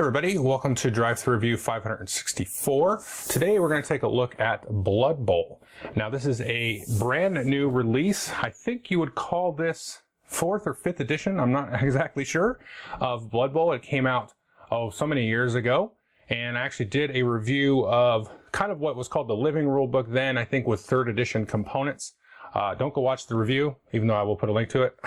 everybody, welcome to Drive Thru Review 564. Today we're going to take a look at Blood Bowl. Now this is a brand new release. I think you would call this 4th or 5th edition, I'm not exactly sure, of Blood Bowl. It came out, so many years ago, and I actually did a review of kind of what was called the living rule book then, I think with 3rd edition components. Don't go watch the review, even though I will put a link to it.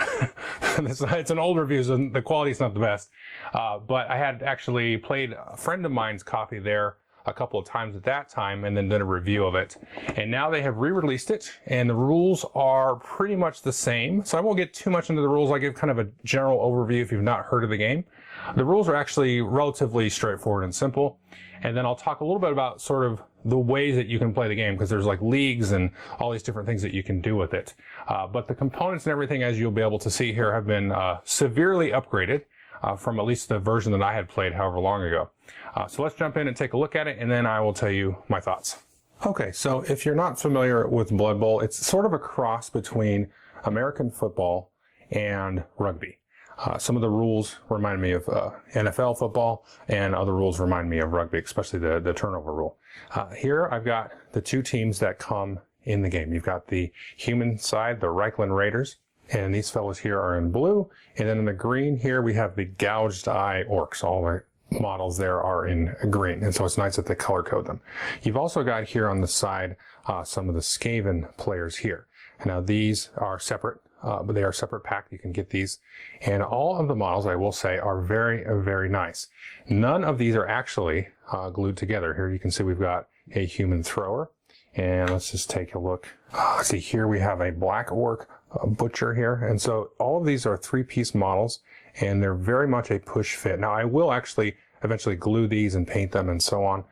It's an old review, so the quality's not the best. But I had actually played a friend of mine's copy there a couple of times at that time and then did a review of it. And now they have re-released it, and the rules are pretty much the same. So I won't get too much into the rules. I'll give kind of a general overview if you've not heard of the game. The rules are actually relatively straightforward and simple. And then I'll talk a little bit about sort of the ways that you can play the game, because there's like leagues and all these different things that you can do with it. But the components and everything, as you'll be able to see here, have been severely upgraded from at least the version that I had played however long ago. So let's jump in and take a look at it, and then I will tell you my thoughts. Okay, so if you're not familiar with Blood Bowl, it's sort of a cross between American football and rugby. Some of the rules remind me of NFL football, and other rules remind me of rugby, especially the turnover rule. Here I've got the two teams that come in the game. You've got the human side, the Reichland Raiders, and these fellows here are in blue. And then in the green here we have the gouged eye orcs. All the models there are in green, and so it's nice that they color code them. You've also got here on the side some of the Skaven players here. Now these are separate. But they are separate packed. You can get these. And all of the models, I will say, are very, very nice. None of these are actually glued together. Here you can see we've got a human thrower. And let's just take a look. Let's see, here we have a black orc, a butcher here. And so all of these are 3-piece models, and they're very much a push fit. Now I will actually eventually glue these and paint them and so on.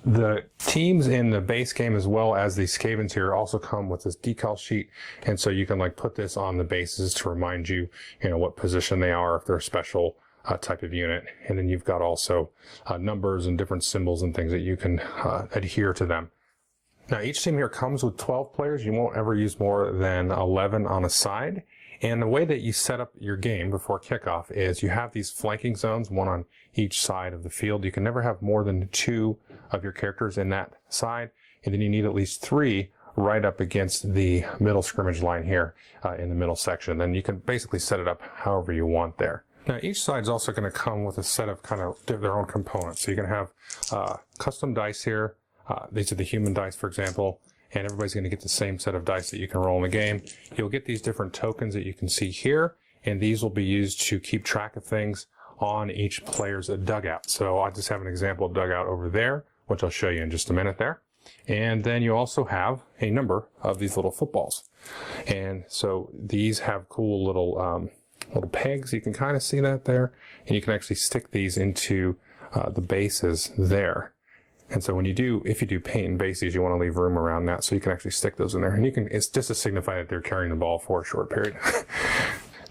The teams in the base game, as well as the Skavens here, also come with this decal sheet, and so you can like put this on the bases to remind you, what position they are, if they're a special type of unit. And then you've got also numbers and different symbols and things that you can adhere to them. Now each team here comes with 12 players. You won't ever use more than 11 on a side. And the way that you set up your game before kickoff is you have these flanking zones, one on each side of the field. You can never have more than 2 of your characters in that side, and then you need at least 3 right up against the middle scrimmage line here in the middle section. Then you can basically set it up however you want there. Now each side is also going to come with a set of kind of their own components. So you can have custom dice here. These are the human dice, for example. And everybody's going to get the same set of dice that you can roll in the game. You'll get these different tokens that you can see here, and these will be used to keep track of things on each player's dugout. So I just have an example of dugout over there, which I'll show you in just a minute there. And then you also have a number of these little footballs. And so these have cool little pegs. You can kind of see that there. And you can actually stick these into the bases there. And so if you do paint and bases, you want to leave room around that, so you can actually stick those in there. And it's just to signify that they're carrying the ball for a short period.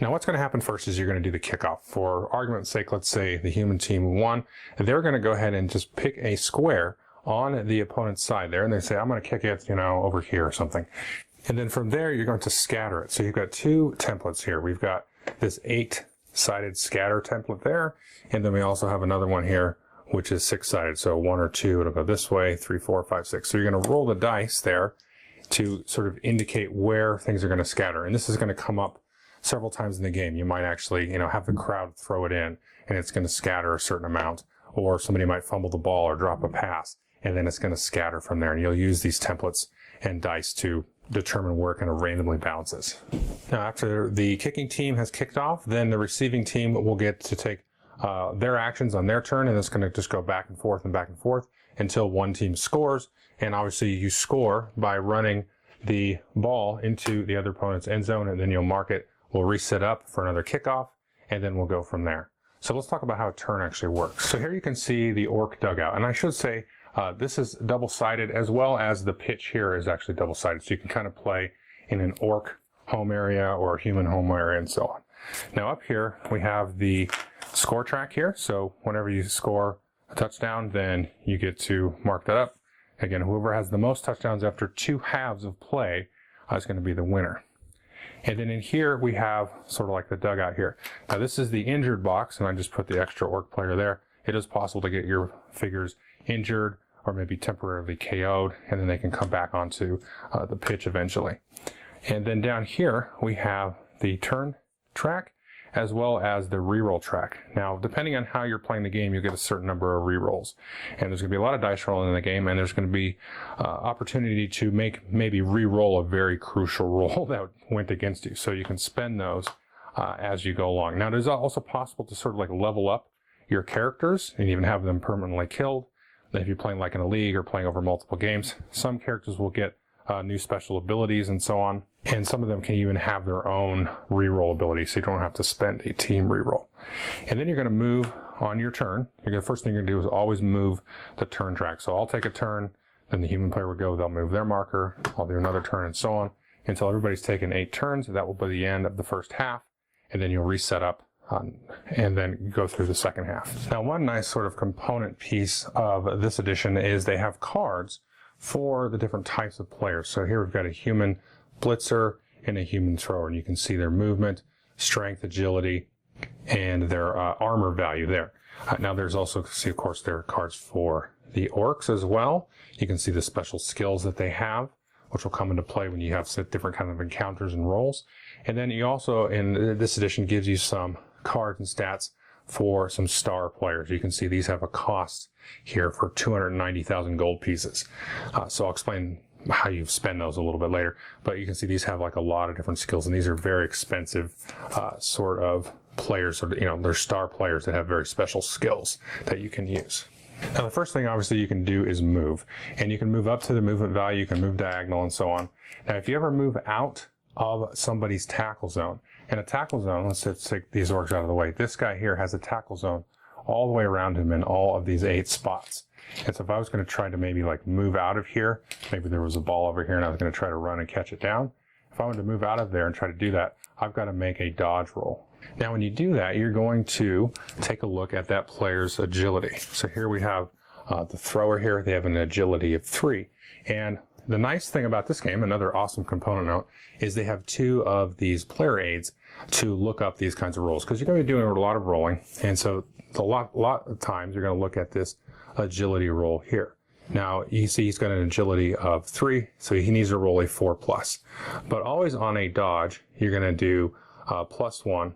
Now what's going to happen first is you're going to do the kickoff. For argument's sake, let's say the human team won. They're going to go ahead and just pick a square on the opponent's side there, and they say, I'm going to kick it, over here or something. And then from there, you're going to scatter it. So you've got 2 templates here. We've got this 8-sided scatter template there, and then we also have another one here, which is 6-sided. So 1 or 2, it'll go this way, 3, 4, 5, 6. So you're going to roll the dice there to sort of indicate where things are going to scatter. And this is going to come up several times in the game. You might actually, have the crowd throw it in, and it's going to scatter a certain amount. Or somebody might fumble the ball or drop a pass, and then it's going to scatter from there. And you'll use these templates and dice to determine where it kind of randomly bounces. Now after the kicking team has kicked off, then the receiving team will get to take their actions on their turn, and it's going to just go back and forth until one team scores. And obviously you score by running the ball into the other opponent's end zone, and then you'll mark it. We'll reset up for another kickoff, and then we'll go from there. So let's talk about how a turn actually works. So here you can see the orc dugout, and I should say this is double-sided, as well as the pitch here is actually double-sided, so you can kind of play in an orc home area or a human home area and so on. Now up here we have the score track here, so whenever you score a touchdown, then you get to mark that up. Again, whoever has the most touchdowns after 2 halves of play is going to be the winner. And then in here we have sort of like the dugout here. Now this is the injured box, and I just put the extra orc player there. it is possible to get your figures injured or maybe temporarily KO'd, and then they can come back onto the pitch eventually. And then down here we have the turn track as well as the reroll track. Now, depending on how you're playing the game, you'll get a certain number of rerolls. And there's going to be a lot of dice rolling in the game, and there's going to be opportunity to maybe reroll a very crucial roll that went against you. So you can spend those as you go along. Now, there's also possible to sort of like level up your characters and even have them permanently killed. If you're playing like in a league or playing over multiple games, some characters will get new special abilities and so on. And some of them can even have their own reroll ability, so you don't have to spend a team reroll. And then you're going to move on your turn. The first thing you're going to do is always move the turn track. So I'll take a turn, then the human player will go, they'll move their marker, I'll do another turn, and so on, until everybody's taken 8 turns. That will be the end of the first half, and then you'll reset up and then go through the second half. Now, one nice sort of component piece of this edition is they have cards for the different types of players. So here we've got a human blitzer and a human thrower, and you can see their movement, strength, agility, and their armor value there. Now there's also, see, of course, there are cards for the orcs as well. You can see the special skills that they have, which will come into play when you have different kind of encounters and rolls. And then you also, in this edition, gives you some cards and stats for some star players. You can see these have a cost here for 290,000 gold pieces. So I'll explain how you spend those a little bit later, but you can see these have like a lot of different skills, and these are very expensive sort of players. Or, you know, they're star players that have very special skills that you can use. Now, the first thing obviously you can do is move, and you can move up to the movement value, you can move diagonal and so on. Now, if you ever move out of somebody's tackle zone, and a tackle zone, let's just take these orcs out of the way. This guy here has a tackle zone all the way around him in all of these 8 spots. And so if I was going to try to maybe like move out of here, maybe there was a ball over here and I was going to try to run and catch it down. If I wanted to move out of there and try to do that, I've got to make a dodge roll. Now, when you do that, you're going to take a look at that player's agility. So here we have the thrower here. They have an agility of 3. And the nice thing about this game, another awesome component note, is they have 2 of these player aids to look up these kinds of rolls, because you're going to be doing a lot of rolling. And so a lot of times you're going to look at this agility roll here. Now, you see he's got an agility of 3, so he needs to roll a 4+. But always on a dodge, you're going to do +1.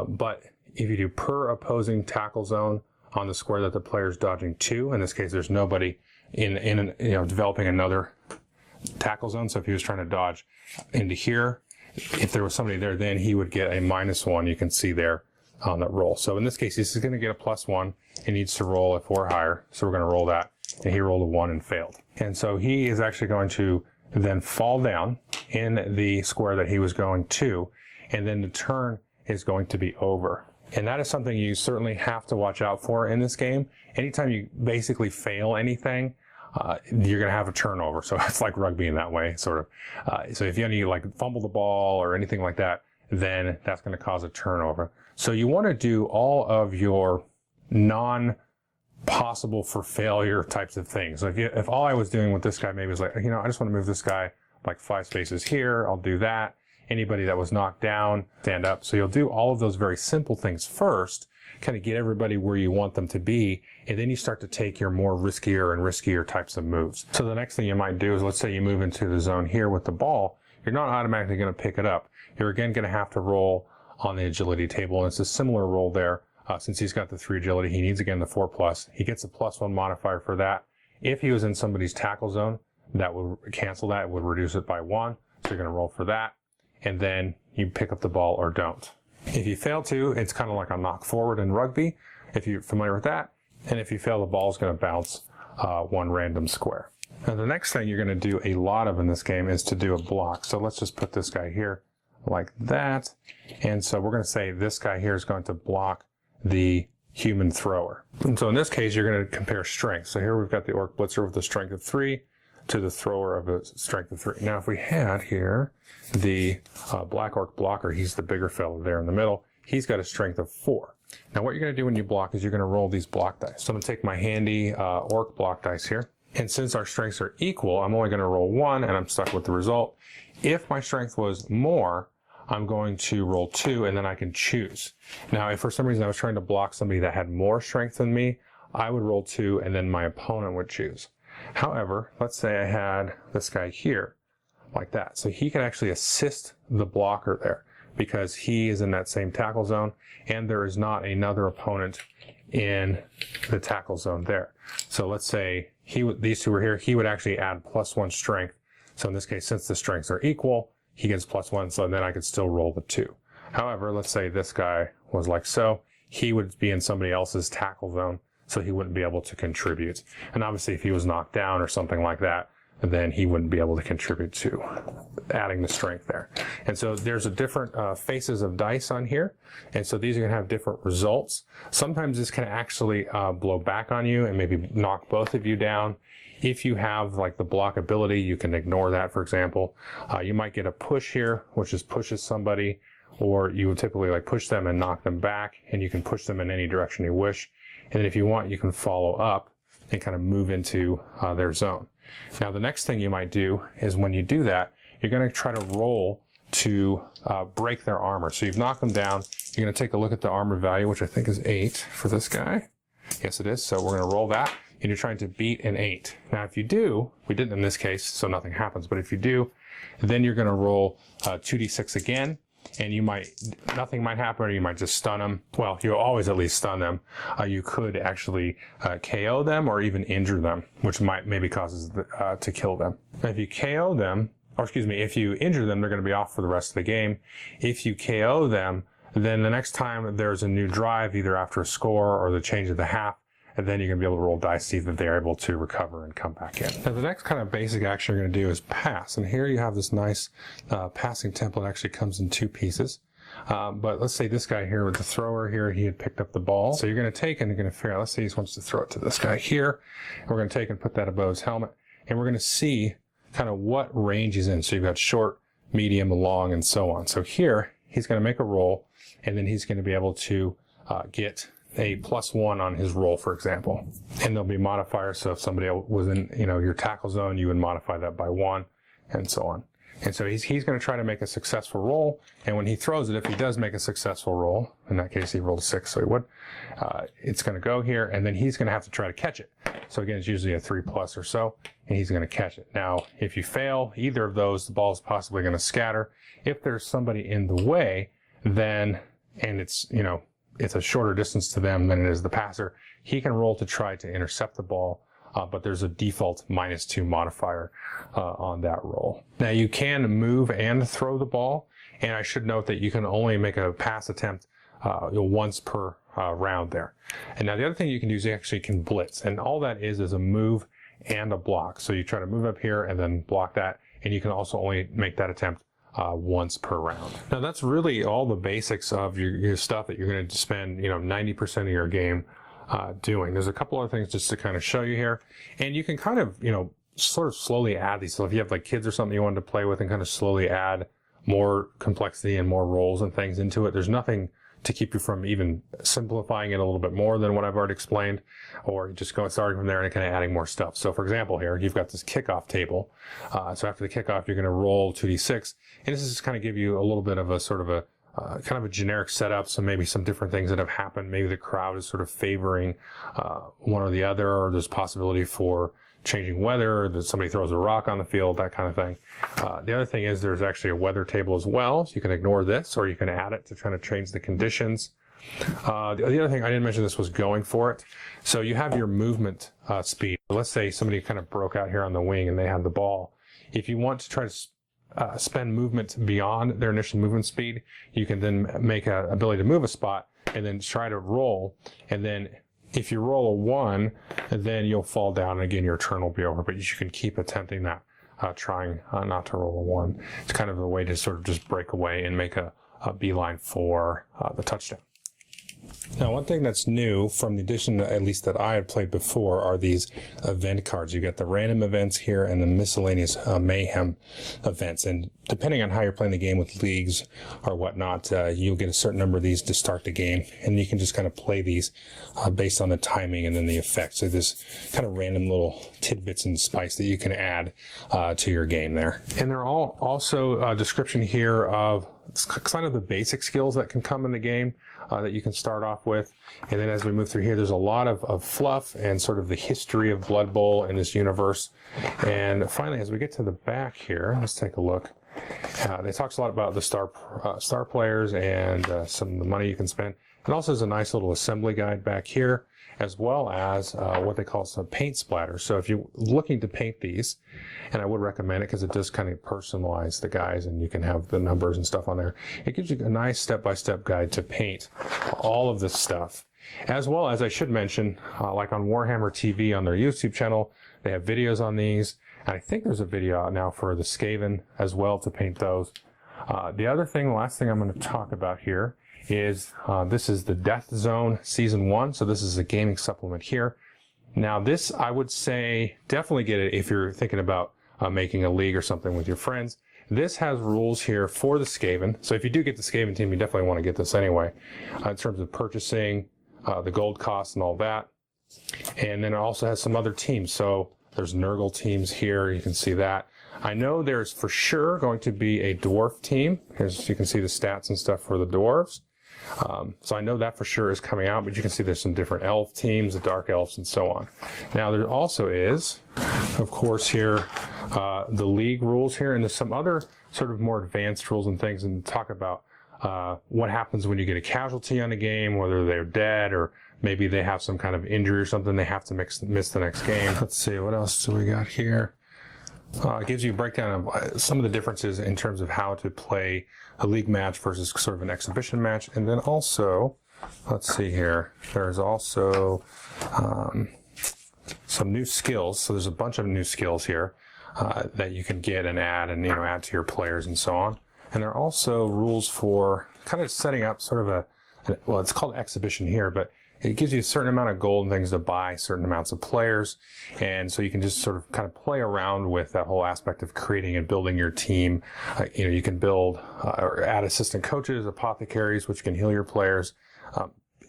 But if you do per opposing tackle zone on the square that the player's dodging to, in this case, there's nobody in developing another tackle zone. So if he was trying to dodge into here, if there was somebody there, then he would get a -1. You can see there on that roll. So in this case, he's going to get a +1. He needs to roll a 4 higher. So we're going to roll that. And he rolled a 1 and failed. And so he is actually going to then fall down in the square that he was going to. And then the turn is going to be over. And that is something you certainly have to watch out for in this game. Anytime you basically fail anything, you're going to have a turnover. So it's like rugby in that way, sort of. So if you like fumble the ball or anything like that, then that's going to cause a turnover. So you want to do all of your non-possible for failure types of things. So if all I was doing with this guy maybe was like, I just want to move this guy like 5 spaces here, I'll do that. Anybody that was knocked down, stand up. So you'll do all of those very simple things first, kind of get everybody where you want them to be, and then you start to take your more riskier and riskier types of moves. So the next thing you might do is, let's say you move into the zone here with the ball, you're not automatically going to pick it up. You're again going to have to roll on the agility table, and it's a similar roll there. Since he's got the 3 agility, he needs again the 4+. He gets a +1 modifier for that. If he was in somebody's tackle zone, that would cancel that. It would reduce it by 1. So you're going to roll for that. And then you pick up the ball or don't. If you fail to, it's kind of like a knock forward in rugby, if you're familiar with that. And if you fail, the ball is going to bounce 1 random square. Now, the next thing you're going to do a lot of in this game is to do a block. So let's just put this guy here like that. And so we're going to say this guy here is going to block the human thrower. And so in this case, you're going to compare strength. So here we've got the orc blitzer with a strength of 3 to the thrower of a strength of 3. Now, if we had here the black orc blocker, he's the bigger fellow there in the middle. He's got a strength of 4. Now, what you're going to do when you block is you're going to roll these block dice. So I'm going to take my handy orc block dice here. And since our strengths are equal, I'm only going to roll 1, and I'm stuck with the result. If my strength was more, I'm going to roll 2 and then I can choose. Now, if for some reason I was trying to block somebody that had more strength than me, I would roll 2 and then my opponent would choose. However, let's say I had this guy here, like that. So he can actually assist the blocker there because he is in that same tackle zone and there is not another opponent in the tackle zone there. So let's say these two were here, he would actually add +1 strength. So in this case, since the strengths are equal, he gets +1, so then I could still roll the 2. However, let's say this guy was like so, he would be in somebody else's tackle zone, so he wouldn't be able to contribute. And obviously if he was knocked down or something like that, then he wouldn't be able to contribute to adding the strength there. And so there's a different faces of dice on here, and so these are going to have different results. Sometimes this can actually blow back on you and maybe knock both of you down. If you have like the block ability, you can ignore that, for example. You might get a push here, which just pushes somebody, or you would typically like push them and knock them back, and you can push them in any direction you wish. And then if you want, you can follow up and kind of move into their zone. Now, the next thing you might do is when you do that, you're going to try to roll to break their armor. So you've knocked them down. You're going to take a look at the armor value, which I think is 8 for this guy. Yes, it is. So we're going to roll that, and you're trying to beat an 8. Now, if you do, we didn't in this case, so nothing happens. But if you do, then you're going to roll 2d6 again, and nothing might happen, or you might just stun them. Well, you'll always at least stun them. You could actually KO them or even injure them, which maybe causes to kill them. Now, if you KO them, or excuse me, if you injure them, they're going to be off for the rest of the game. If you KO them, then the next time there's a new drive, either after a score or the change of the half, and then you're going to be able to roll dice to see that they're able to recover and come back in. Now, the next kind of basic action you're going to do is pass. And here you have this nice passing template. Actually comes in 2 pieces. But let's say this guy here with the thrower here, he had picked up the ball. So you're going to take and you're going to figure out, let's say he wants to throw it to this guy here. And we're going to take and put that above his helmet. And we're going to see kind of what range he's in. So you've got short, medium, long, and so on. So here, he's going to make a roll, and then he's going to be able to get a +1 on his roll, for example. And there'll be modifiers, so if somebody was in your tackle zone, you would modify that by 1, and so on. And so he's going to try to make a successful roll, and when he throws it, if he does make a successful roll, in that case he rolled a 6, so he would, it's going to go here, and then he's going to have to try to catch it. So again, it's usually a 3+ or so, and he's going to catch it. Now, if you fail either of those, the ball is possibly going to scatter. If there's somebody in the way, then, and it's, it's a shorter distance to them than it is the passer, he can roll to try to intercept the ball, but there's a default -2 modifier on that roll. Now, you can move and throw the ball, and I should note that you can only make a pass attempt once per round there. And now the other thing you can do is you actually can blitz, and all that is a move and a block. So you try to move up here and then block that, and you can also only make that attempt once per round. Now, that's really all the basics of your stuff that you're going to spend 90% of your game doing. There's a couple other things just to kind of show you here, and you can kind of sort of slowly add these. So if you have like kids or something you wanted to play with, and kind of slowly add more complexity and more roles and things into it, there's nothing to keep you from even simplifying it a little bit more than what I've already explained, or just starting from there and kind of adding more stuff. So for example, here you've got this kickoff table. So after the kickoff, you're going to roll 2d6, and this is just kind of give you a little bit of a sort of a kind of a generic setup. So maybe some different things that have happened. Maybe the crowd is sort of favoring one or the other, or there's possibility for changing weather, or that somebody throws a rock on the field, that kind of thing. The other thing is there's actually a weather table as well, so you can ignore this, or you can add it to try to change the conditions. The other thing I didn't mention, this was going for it. So you have your movement speed. Let's say somebody kind of broke out here on the wing and they have the ball. If you want to try to spend movement beyond their initial movement speed, you can then make an ability to move a spot and then try to roll, and then if you roll a 1, then you'll fall down, and again, your turn will be over, but you can keep attempting that, trying not to roll a 1. It's kind of a way to sort of just break away and make a beeline for the touchdown. Now, one thing that's new from the edition, at least that I had played before, are these event cards. You got the random events here and the miscellaneous mayhem events. And depending on how you're playing the game with leagues or whatnot, you'll get a certain number of these to start the game. And you can just kind of play these based on the timing and then the effects. So there's kind of random little tidbits and spice that you can add to your game there. And there are all also a description here of it's kind of the basic skills that can come in the game that you can start off with. And then as we move through here, there's a lot of fluff and sort of the history of Blood Bowl in this universe. And finally, as we get to the back here, let's take a look. It talks a lot about the star players and some of the money you can spend. It also has a nice little assembly guide back here, as well as what they call some paint splatters. So if you're looking to paint these, and I would recommend it because it does kind of personalize the guys and you can have the numbers and stuff on there. It gives you a nice step-by-step guide to paint all of this stuff. As well as I should mention, like on Warhammer TV on their YouTube channel, they have videos on these. And I think there's a video out now for the Skaven as well to paint those. The other thing, the last thing I'm going to talk about here is this is the Death Zone Season 1. So this is a gaming supplement here. Now this, I would say, definitely get it if you're thinking about making a league or something with your friends. This has rules here for the Skaven. So if you do get the Skaven team, you definitely want to get this anyway, in terms of purchasing, the gold costs and all that. And then it also has some other teams. So there's Nurgle teams here. You can see that. I know there's for sure going to be a dwarf team. Here's, you can see the stats and stuff for the dwarves. So I know that for sure is coming out, but you can see there's some different elf teams, the dark elves, and so on. Now there also is, of course, here the league rules here, and there's some other sort of more advanced rules and things, and talk about what happens when you get a casualty on a game, whether they're dead or maybe they have some kind of injury or something, they have to miss the next game. Let's see, what else do we got here? It gives you a breakdown of some of the differences in terms of how to play a league match versus sort of an exhibition match. And then also, let's see here, there's also some new skills. So there's a bunch of new skills here that you can get and add add to your players and so on. And there are also rules for kind of setting up sort of well, it's called exhibition here, but it gives you a certain amount of gold and things to buy certain amounts of players. And so you can just sort of kind of play around with that whole aspect of creating and building your team. You can build or add assistant coaches, apothecaries, which can heal your players.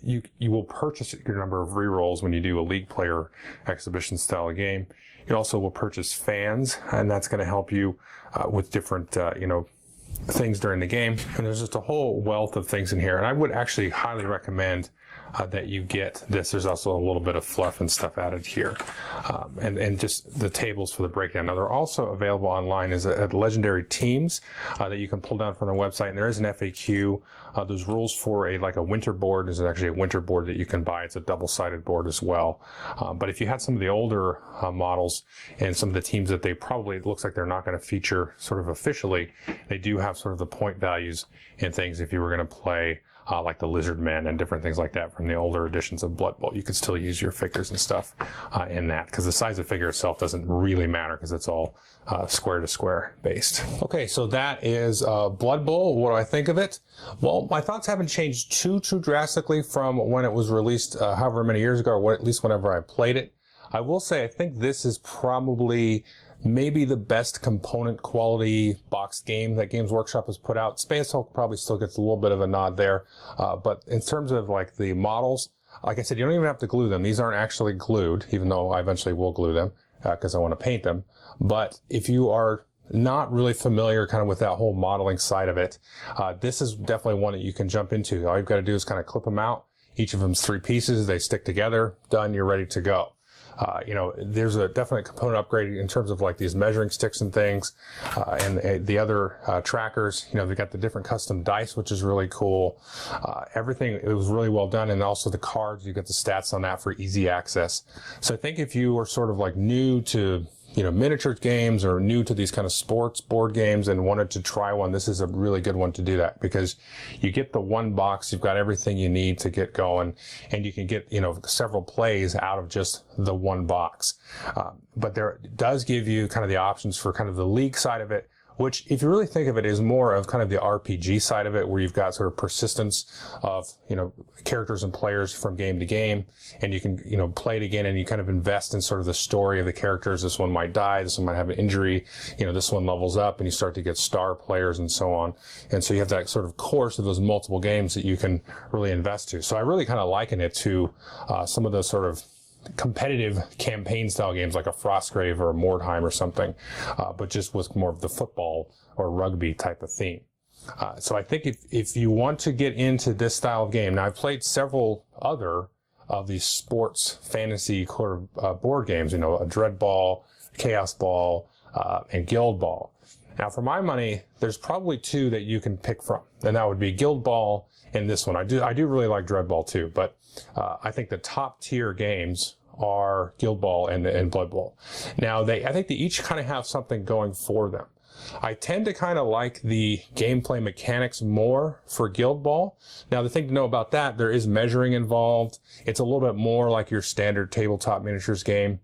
You will purchase your number of rerolls when you do a league player exhibition style game. You also will purchase fans, and that's going to help you with different, things during the game. And there's just a whole wealth of things in here. And I would actually highly recommend that you get this. There's also a little bit of fluff and stuff added here, and just the tables for the breakdown. Now they're also available online as legendary teams that you can pull down from their website, and there is an FAQ. There's rules for a winter board. There's actually a winter board that you can buy. It's a double-sided board as well. But if you had some of the older models and some of the teams that it looks like they're not going to feature sort of officially, they do have sort of the point values and things if you were going to play like the Lizard Men and different things like that from the older editions of Blood Bowl. You could still use your figures and stuff in that, because the size of the figure itself doesn't really matter because it's all square to square based. Okay, so that is Blood Bowl. What do I think of it? Well, my thoughts haven't changed too drastically from when it was released however many years ago, or at least whenever I played it. I will say I think this is probably maybe the best component quality boxed game that Games Workshop has put out. Space Hulk probably still gets a little bit of a nod there. But in terms of the models, like I said, you don't even have to glue them. These aren't actually glued, even though I eventually will glue them because I want to paint them. But if you are not really familiar kind of with that whole modeling side of it, this is definitely one that you can jump into. All you've got to do is kind of clip them out. Each of them's 3 pieces. They stick together. Done. You're ready to go. There's a definite component upgrade in terms of these measuring sticks and things, and the other trackers. They've got the different custom dice, which is really cool. Everything, it was really well done, and also the cards, you get the stats on that for easy access. So I think if you are sort of new to miniature games or new to these kind of sports board games and wanted to try one, this is a really good one to do that, because you get the one box, you've got everything you need to get going, and you can get, several plays out of just the one box. But there does give you kind of the options for kind of the league side of it, which, if you really think of it, is more of kind of the RPG side of it, where you've got sort of persistence of, characters and players from game to game, and you can, play it again, and you kind of invest in sort of the story of the characters. This one might die, this one might have an injury, this one levels up, and you start to get star players and so on. And so you have that sort of course of those multiple games that you can really invest to. So I really kind of liken it to some of those sort of competitive campaign style games like a Frostgrave or a Mordheim or something, but just with more of the football or rugby type of theme. So I think if you want to get into this style of game, now I've played several other of these sports fantasy board games, you know, a Dread Ball, Chaos Ball, and Guild Ball. Now, for my money, there's probably two that you can pick from, and that would be Guild Ball and this one. I do really like Dread Ball too, but I think the top tier games are Guild Ball and Blood Bowl. Now, I think they each kind of have something going for them. I tend to kind of like the gameplay mechanics more for Guild Ball. Now, the thing to know about that, there is measuring involved. It's a little bit more like your standard tabletop miniatures game.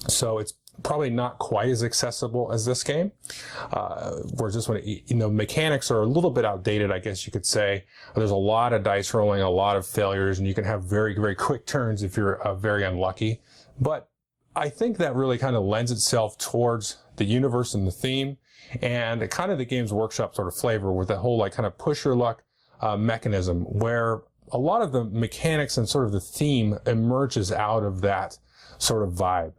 So it's probably not quite as accessible as this game. Whereas this one, you know, mechanics are a little bit outdated, I guess you could say. There's a lot of dice rolling, a lot of failures, and you can have very, very quick turns if you're very unlucky. But I think that really kind of lends itself towards the universe and the theme, and kind of the Games Workshop sort of flavor with that whole like kind of push your luck mechanism, where a lot of the mechanics and sort of the theme emerges out of that sort of vibe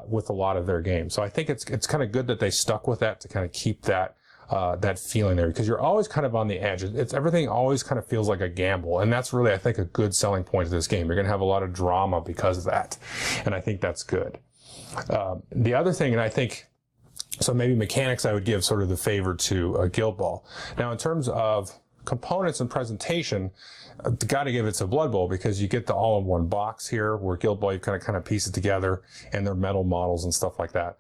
with a lot of their games. So I think it's kind of good that they stuck with that to kind of keep that that feeling there, because you're always kind of on the edge. Everything always kind of feels like a gamble, and that's really, I think, a good selling point of this game. You're going to have a lot of drama because of that, and I think that's good. The other thing, and I think, so maybe mechanics I would give sort of the favor to Guild Ball. Now, in terms of components and presentation, got to give it to Blood Bowl, because you get the all-in-one box here, where Guild Ball you kind of piece it together, and they're metal models and stuff like that.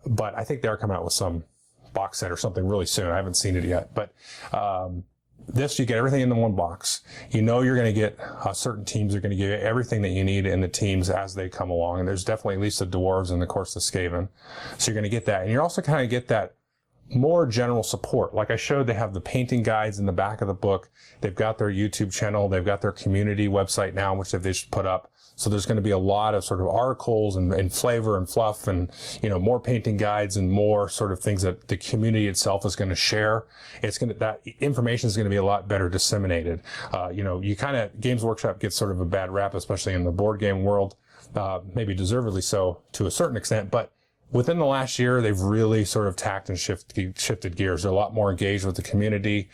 But I think they're coming out with some box set or something really soon. I haven't seen it yet, but this, you get everything in the one box. You know you're going to get certain teams are going to give you everything that you need in the teams as they come along, and there's definitely at least the Dwarves and of course the Skaven. So you're going to get that, and you're also kind of get that more general support. Like I showed, they have the painting guides in the back of the book. They've got their YouTube channel. They've got their community website now, which they've just put up. So there's going to be a lot of sort of articles and flavor and fluff and, you know, more painting guides and more sort of things that the community itself is going to share. That information is going to be a lot better disseminated. You know, Games Workshop gets sort of a bad rap, especially in the board game world, maybe deservedly so to a certain extent, but within the last year, they've really sort of tacked and shifted gears. They're a lot more engaged with the community.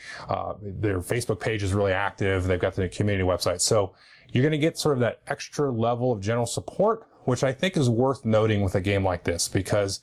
Their Facebook page is really active. They've got the community website. So you're going to get sort of that extra level of general support, which I think is worth noting with a game like this, because,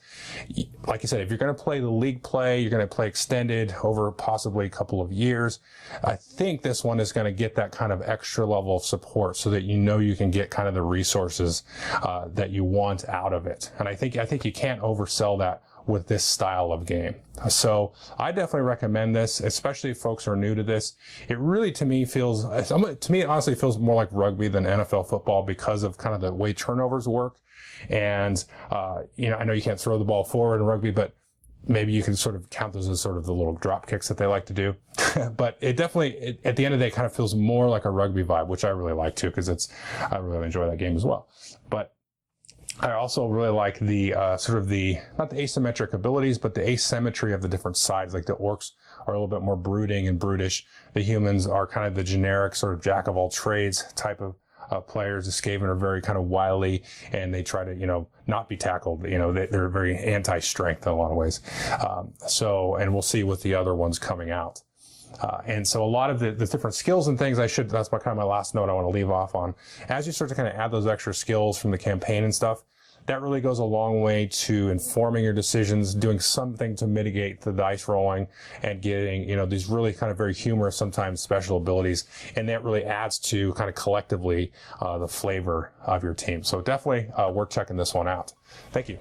like you said, if you're going to play the league play, you're going to play extended over possibly a couple of years, I think this one is going to get that kind of extra level of support so that you know you can get kind of the resources that you want out of it. And I think you can't oversell that with this style of game. So I definitely recommend this, especially if folks are new to this. It really, to me, it honestly feels more like rugby than NFL football because of kind of the way turnovers work. And, you know, I know you can't throw the ball forward in rugby, but maybe you can sort of count those as sort of the little drop kicks that they like to do. But it definitely, at the end of the day, kind of feels more like a rugby vibe, which I really like too, because I really enjoy that game as well. But I also really like the not the asymmetric abilities, but the asymmetry of the different sides. Like the orcs are a little bit more brooding and brutish. The humans are kind of the generic sort of jack of all trades type of players. The Skaven are very kind of wily, and they try to, you know, not be tackled. You know, they're very anti-strength in a lot of ways. And we'll see with the other ones coming out. And so a lot of the different skills and things that's kind of my last note I want to leave off on. As you start to kind of add those extra skills from the campaign and stuff, that really goes a long way to informing your decisions, doing something to mitigate the dice rolling, and getting, you know, these really kind of very humorous, sometimes special abilities. And that really adds to kind of collectively the flavor of your team. So definitely worth checking this one out. Thank you.